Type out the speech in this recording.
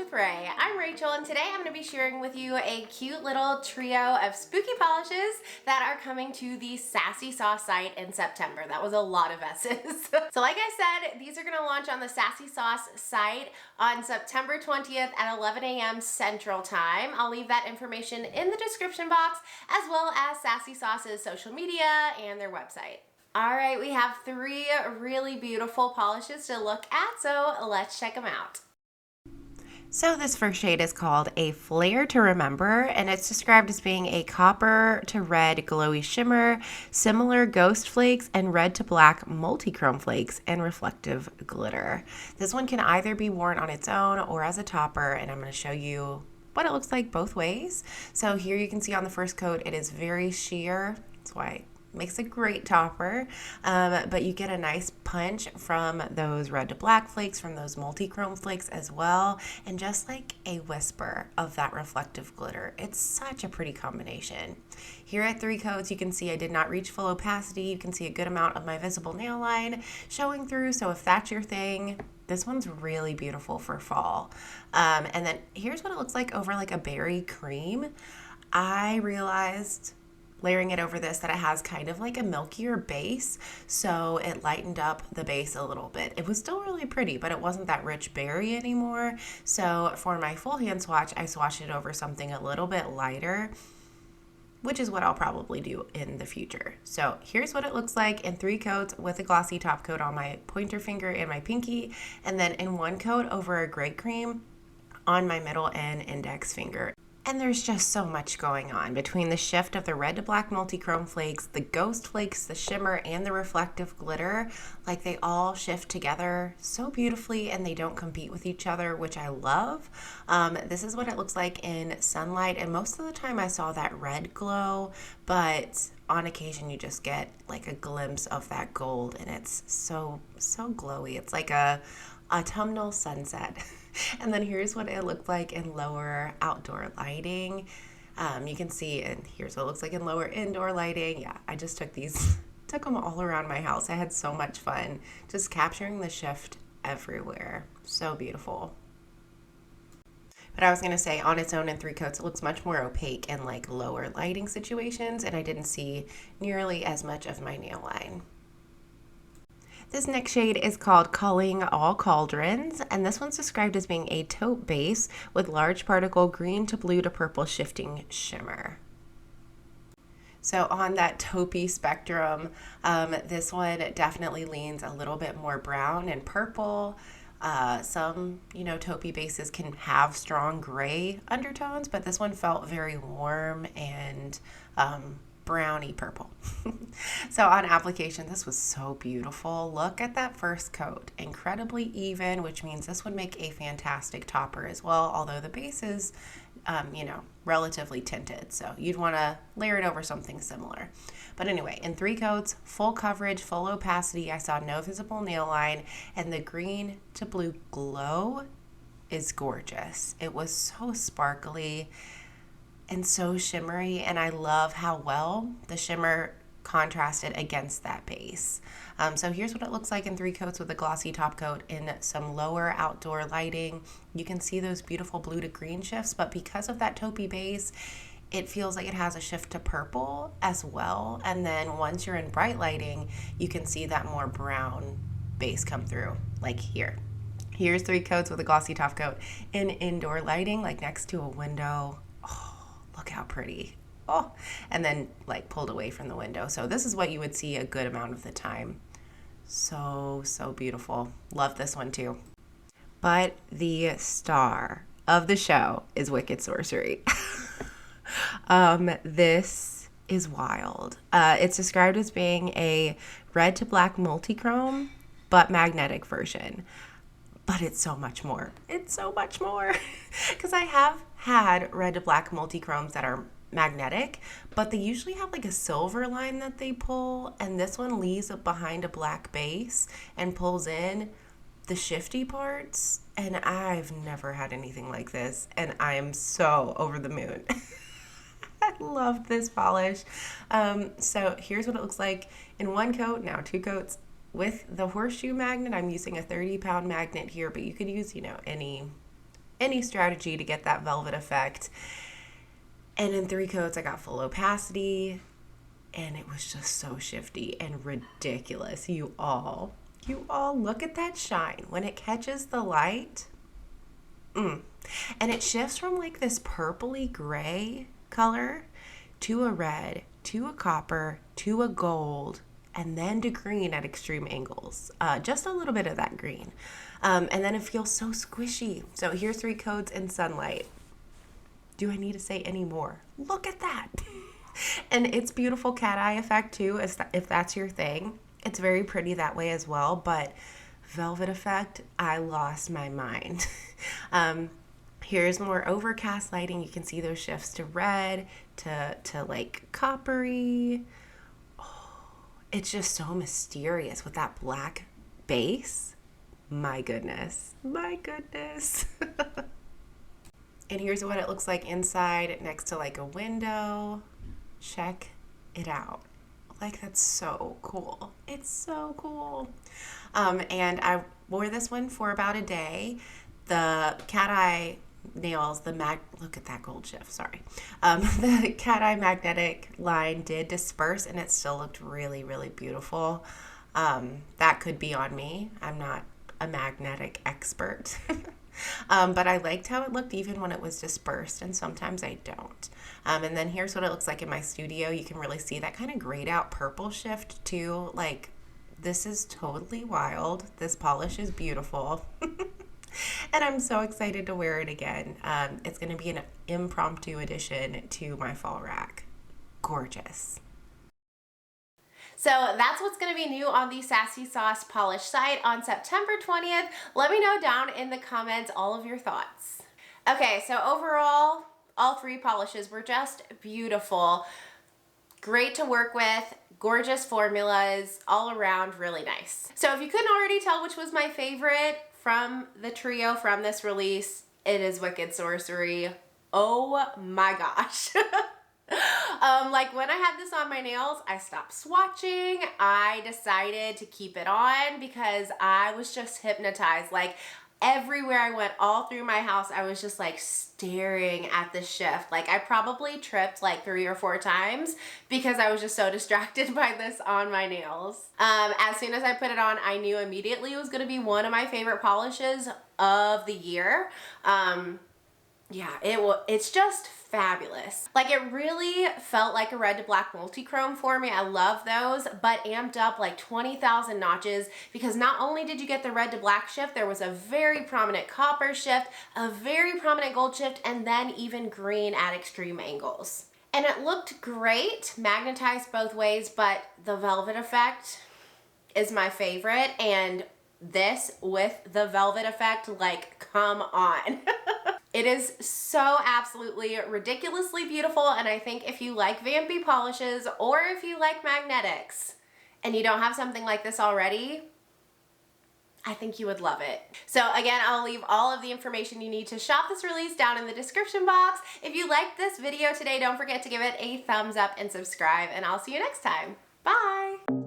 with Ray. I'm Rachel, and today I'm going to be sharing with you a cute little trio of spooky polishes that are coming to the Sassy Sauce site in September. That was a lot of S's. So like I said, these are going to launch on the Sassy Sauce site on September 20th at 11 a.m. Central Time. I'll leave that information in the description box, as well as Sassy Sauce's social media and their website. All right, we have three really beautiful polishes to look at, so let's check them out. So this first shade is called a Flair To Remember, and it's described as being a copper to red glowy shimmer, similar ghost flakes, and red to black multi-chrome flakes and reflective glitter. This one can either be worn on its own or as a topper, and I'm going to show you what it looks like both ways. So here you can see on the first coat, it is very sheer. That's why makes a great topper, but you get a nice punch from those red to black flakes, from those multi-chrome flakes as well, and just like a whisper of that reflective glitter. It's such a pretty combination. Here at 3 coats, you can see I did not reach full opacity. You can see a good amount of my visible nail line showing through, so if that's your thing, this one's really beautiful for fall. And then here's what it looks like over like a berry cream. I realized layering it over this that it has kind of like a milkier base, so it lightened up the base a little bit. It was still really pretty, but it wasn't that rich berry anymore. So for my full hand swatch, I swatched it over something a little bit lighter, which is what I'll probably do in the future. So here's what it looks like in 3 coats with a glossy top coat on my pointer finger and my pinky, and then in 1 coat over a gray cream on my middle and index finger. And there's just so much going on between the shift of the red to black multi-chrome flakes, the ghost flakes, the shimmer, and the reflective glitter. Like, they all shift together so beautifully and they don't compete with each other, which I love. This is what it looks like in sunlight, and most of the time I saw that red glow, but on occasion you just get like a glimpse of that gold, and it's so glowy. It's like a autumnal sunset. And then here's what it looked like in lower outdoor lighting. You can see, and here's what it looks like in lower indoor lighting. Yeah, I just took them all around my house. I had so much fun just capturing the shift everywhere. So beautiful. But I was going to say, on its own in 3 coats, it looks much more opaque in like lower lighting situations, and I didn't see nearly as much of my nail line. This next shade is called Calling All Cauldrons, and this one's described as being a taupe base with large particle green to blue to purple shifting shimmer. So on that taupey spectrum, this one definitely leans a little bit more brown and purple. Some, taupey bases can have strong gray undertones, but this one felt very warm and browny purple. So on application, this was so beautiful. Look at that first coat, incredibly even, which means this would make a fantastic topper as well, although the base is relatively tinted, so you'd want to layer it over something similar. But anyway, in 3 coats, full coverage, full opacity, I saw no visible nail line, and the green to blue glow is gorgeous. It was so sparkly and so shimmery, and I love how well the shimmer contrasted against that base. So here's what it looks like in 3 coats with a glossy top coat in some lower outdoor lighting. You can see those beautiful blue to green shifts, but because of that taupey base, it feels like it has a shift to purple as well. And then once you're in bright lighting, you can see that more brown base come through, like here. Here's 3 coats with a glossy top coat in indoor lighting, like next to a window. Look how pretty. Oh, and then like pulled away from the window. So this is what you would see a good amount of the time. So beautiful. Love this one too. But the star of the show is Wicked Sorcery. This is wild. It's described as being a red to black multi-chrome, but magnetic version. But it's so much more. It's so much more. Because I have had red to black multi-chromes that are magnetic, but they usually have like a silver line that they pull, and this one leaves up behind a black base and pulls in the shifty parts, and I've never had anything like this, and I am so over the moon. I love this polish. So here's what it looks like in 1 coat, now 2 coats. With the horseshoe magnet, I'm using a 30-pound magnet here, but you could use, any any strategy to get that velvet effect. And in 3 coats, I got full opacity, and it was just so shifty and ridiculous. You all look at that shine when it catches the light. And it shifts from like this purpley gray color to a red, to a copper, to a gold, and then to green at extreme angles. Just a little bit of that green. And then it feels so squishy. So here's 3 coats in sunlight. Do I need to say any more? Look at that. And it's beautiful cat eye effect too, if that's your thing. It's very pretty that way as well, but velvet effect, I lost my mind. Here's more overcast lighting. You can see those shifts to red, to like coppery. Oh, it's just so mysterious with that black base. My goodness. My goodness. And here's what it looks like inside next to like a window. Check it out. Like, that's so cool. It's so cool. And I wore this one for about a day. The cat eye nails, look at that gold shift, sorry. The cat eye magnetic line did disperse, and it still looked really, really beautiful. That could be on me. I'm not a magnetic expert. But I liked how it looked even when it was dispersed, and sometimes I don't. And then here's what it looks like in my studio. You can really see that kind of grayed out purple shift too. Like, this is totally wild. This polish is beautiful. And I'm so excited to wear it again. It's going to be an impromptu addition to my fall rack. Gorgeous. So that's what's going to be new on the Sassy Sauce Polish site on September 20th. Let me know down in the comments all of your thoughts. Okay, so overall, all 3 polishes were just beautiful. Great to work with, gorgeous formulas, all around really nice. So if you couldn't already tell which was my favorite from the trio from this release, it is Wicked Sorcery. Oh my gosh. Like when I had this on my nails, I stopped swatching. I decided to keep it on because I was just hypnotized. Like everywhere I went, all through my house, I was just like staring at the shift. Like I probably tripped like 3 or 4 times because I was just so distracted by this on my nails. As soon as I put it on, I knew immediately it was going to be one of my favorite polishes of the year. Yeah, it's just fabulous. Like it really felt like a red to black multi-chrome for me. I love those, but amped up like 20,000 notches because not only did you get the red to black shift, there was a very prominent copper shift, a very prominent gold shift, and then even green at extreme angles. And it looked great, magnetized both ways, but the velvet effect is my favorite, and this with the velvet effect, like, come on. It is so absolutely ridiculously beautiful, and I think if you like vampy polishes or if you like magnetics and you don't have something like this already, I think you would love it. So again, I'll leave all of the information you need to shop this release down in the description box. If you liked this video today, don't forget to give it a thumbs up and subscribe, and I'll see you next time. Bye!